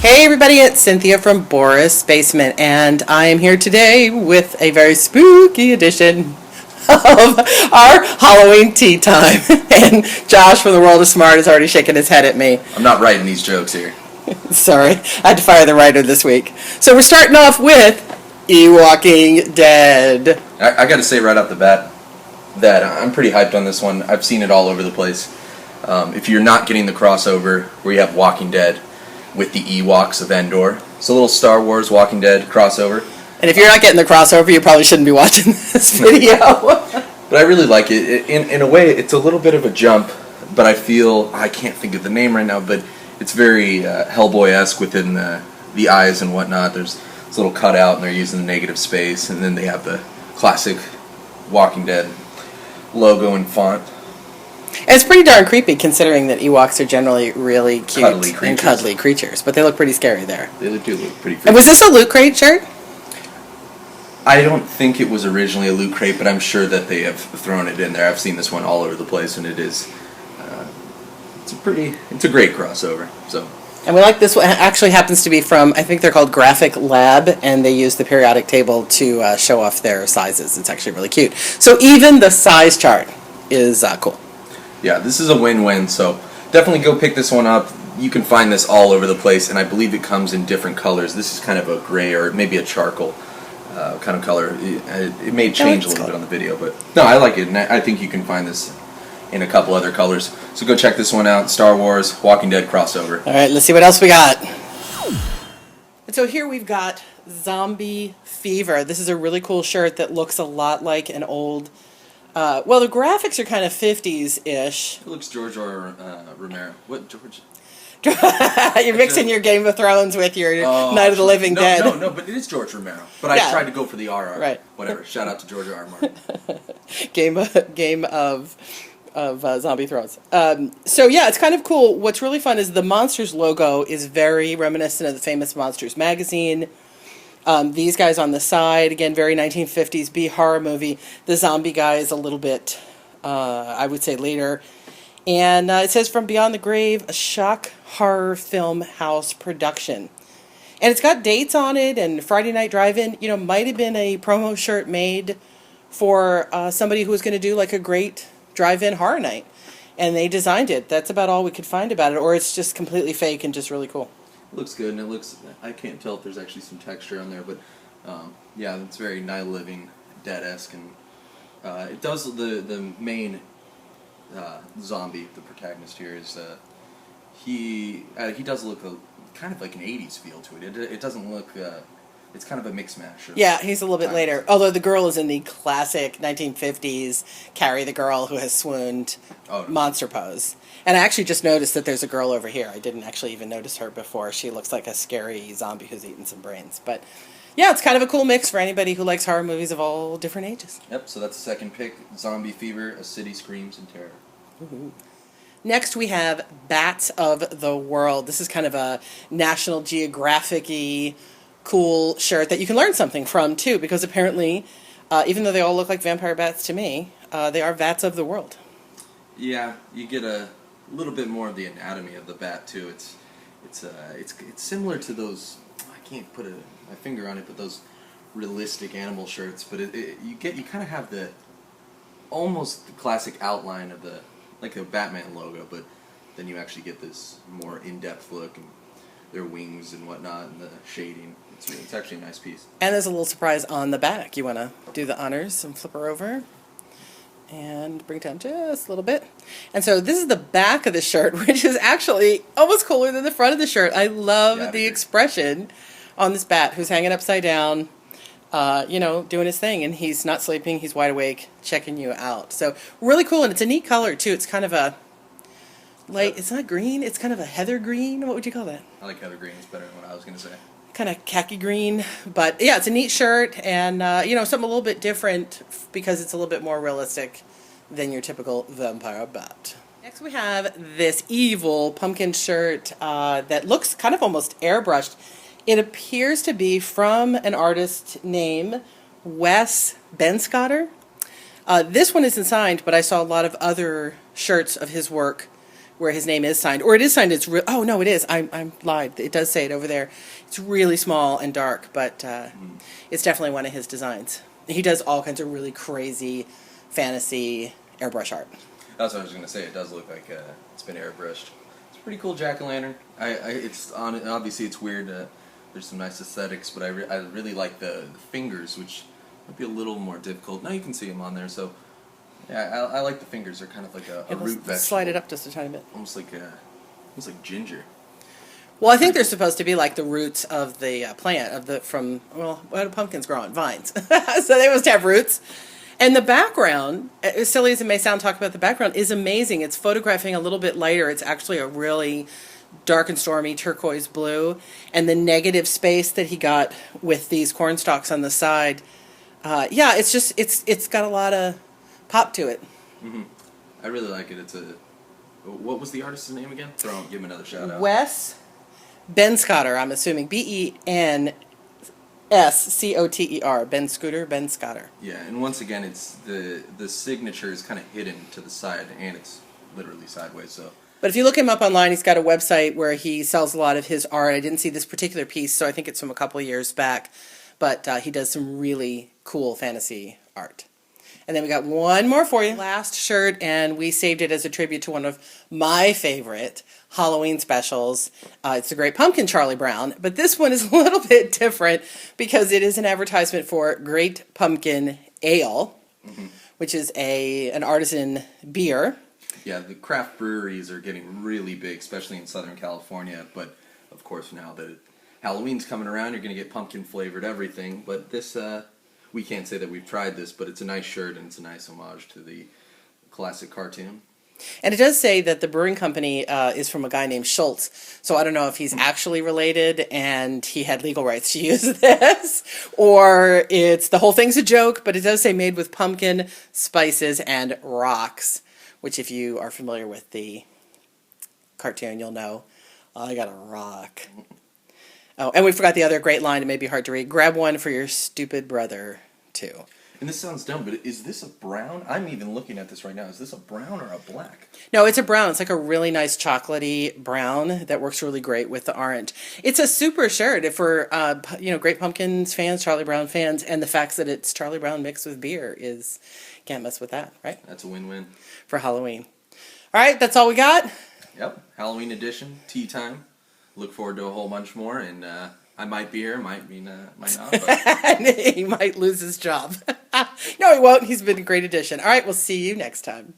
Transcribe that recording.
Hey everybody, it's Cynthia from Boris Basement, and I am here today with a very spooky edition of our Halloween tea time. And Josh from the World of Smart is already shaking his head at me. I'm not writing these jokes here. Sorry, I had to fire the writer this week. So we're starting off with Walking Dead. I got to say right off the bat that I'm pretty hyped on this one. I've seen it all over the place. If you're not getting the crossover where you have Walking Dead with the Ewoks of Endor, it's a little Star Wars Walking Dead crossover. And if you're not getting the crossover, you probably shouldn't be watching this video. But I really like it. In a way, it's a little bit of a jump, but I can't think of the name right now, but it's very Hellboy-esque within the eyes and whatnot. There's this little cutout, and they're using the negative space, and then they have the classic Walking Dead logo and font. And it's pretty darn creepy considering that Ewoks are generally really cute Cuddly and cuddly creatures, but they look pretty scary there. They do look pretty freaky. And was this a Loot Crate shirt? I don't think it was originally a Loot Crate, but I'm sure that they have thrown it in there. I've seen this one all over the place, and it is it's a great crossover. So. And we like this one. It actually happens to be from, I think they're called Graphic Lab, and they use the periodic table to show off their sizes. It's actually really cute. So even the size chart is cool. Yeah, this is a win-win, so definitely go pick this one up. You can find this all over the place, and I believe it comes in different colors. This is kind of a gray or maybe a charcoal kind of color. It may change a little bit on the video, but no, I like it, and I think you can find this in a couple other colors. So go check this one out, Star Wars Walking Dead crossover. All right, let's see what else we got. And so here we've got Zombie Fever. This is a really cool shirt that looks a lot like an old... well, the graphics are kind of 50s-ish. It looks George or Romero. What, George? You're mixing your Game of Thrones with your Night of the Living Dead. No, but it is George Romero. But I tried to go for the RR. Right. Whatever. Shout out to George R. R. Martin. Game of Zombie Thrones. So yeah, it's kind of cool. What's really fun is the Monsters logo is very reminiscent of the famous Monsters magazine. These guys on the side, again, very 1950s B horror movie. The zombie guy is a little bit, I would say, later. And it says From Beyond the Grave, a shock horror film house production. And it's got dates on it, and Friday Night Drive-In, might have been a promo shirt made for somebody who was going to do like a great drive-in horror night. And they designed it. That's about all we could find about it. Or it's just completely fake and just really cool. It looks good, and I can't tell if there's actually some texture on there, but yeah, it's very Night of the Living Dead-esque, and it does, the main zombie, the protagonist here, is he does look kind of like an 80s feel to it. It doesn't look, it's kind of a mix mash. Yeah, he's a little bit later, although the girl is in the classic 1950s Carrie the girl who has swooned monster pose. And I actually just noticed that there's a girl over here. I didn't actually even notice her before. She looks like a scary zombie who's eating some brains. But yeah, it's kind of a cool mix for anybody who likes horror movies of all different ages. Yep, so that's the second pick, Zombie Fever, A City Screams in Terror. Ooh. Next we have Bats of the World. This is kind of a National Geographic-y cool shirt that you can learn something from, too, because apparently, even though they all look like vampire bats to me, they are bats of the world. Yeah, you get a little bit more of the anatomy of the bat too. It's similar to those. I can't put my finger on it, but those realistic animal shirts. But you kind of have the almost the classic outline of like a Batman logo, but then you actually get this more in-depth look and their wings and whatnot and the shading. It's actually a nice piece. And there's a little surprise on the back. You want to do the honors and flip her over? And bring it down just a little bit. And so this is the back of the shirt, which is actually almost cooler than the front of the shirt. I love the expression on this bat who's hanging upside down, doing his thing. And he's not sleeping. He's wide awake, checking you out. So really cool. And it's a neat color, too. It's kind of a light, it's not green. It's kind of a heather green. What would you call that? I like heather green. It's better than what I was going to say. Kind of khaki green, but yeah, it's a neat shirt, and something a little bit different because it's a little bit more realistic than your typical vampire bat. Next we have this evil pumpkin shirt that looks kind of almost airbrushed. It appears to be from an artist named Wes Benscoter. This one isn't signed, but I saw a lot of other shirts of his work where his name is signed, or it is signed. It's oh no, it is. I'm lied. It does say it over there. It's really small and dark, but it's definitely one of his designs. He does all kinds of really crazy fantasy airbrush art. That's what I was going to say. It does look like it's been airbrushed. It's a pretty cool jack-o'-lantern. Obviously it's weird. There's some nice aesthetics, but I really like the fingers, which might be a little more difficult. Now you can see them on there, so yeah, I like the fingers. They're kind of like a root vegetable. Slide it up just a tiny bit. Almost like ginger. Well, I think they're supposed to be like the roots of the plant what do pumpkins grow on? Vines. So they must have roots. And the background, as silly as it may sound, talk about the background, is amazing. It's photographing a little bit lighter. It's actually a really dark and stormy turquoise blue. And the negative space that he got with these corn stalks on the side, it's got a lot of pop to it. Mm-hmm. I really like it. What was the artist's name again? Give him another shout out. Wes Benscoter, I'm assuming. BenScoter. Ben Scooter. Yeah, and once again, it's the signature is kind of hidden to the side, and it's literally sideways. So, but if you look him up online, he's got a website where he sells a lot of his art. I didn't see this particular piece, so I think it's from a couple of years back. But he does some really cool fantasy art. And then we got one more for you. Last shirt, and we saved it as a tribute to one of my favorite Halloween specials. It's the Great Pumpkin Charlie Brown, but this one is a little bit different because it is an advertisement for Great Pumpkin Ale, which is an artisan beer. Yeah, the craft breweries are getting really big, especially in Southern California. But of course, now that Halloween's coming around, you're going to get pumpkin flavored everything. But this, we can't say that we've tried this, but it's a nice shirt and it's a nice homage to the classic cartoon. And it does say that the brewing company is from a guy named Schultz. So I don't know if he's actually related and he had legal rights to use this, or it's the whole thing's a joke, but it does say made with pumpkin, spices, and rocks, which if you are familiar with the cartoon, you'll know. I got a rock. Oh, and we forgot the other great line. It may be hard to read. Grab one for your stupid brother, too. And this sounds dumb, but is this a brown? I'm even looking at this right now. Is this a brown or a black? No, it's a brown. It's like a really nice chocolatey brown that works really great with the orange. It's a super shirt for Great Pumpkins fans, Charlie Brown fans, and the fact that it's Charlie Brown mixed with beer is can't mess with that, right? That's a win-win for Halloween. All right, that's all we got. Yep, Halloween edition, tea time. Look forward to a whole bunch more, and I might be here, might not. But he might lose his job. No, he won't. He's been a great addition. All right, we'll see you next time.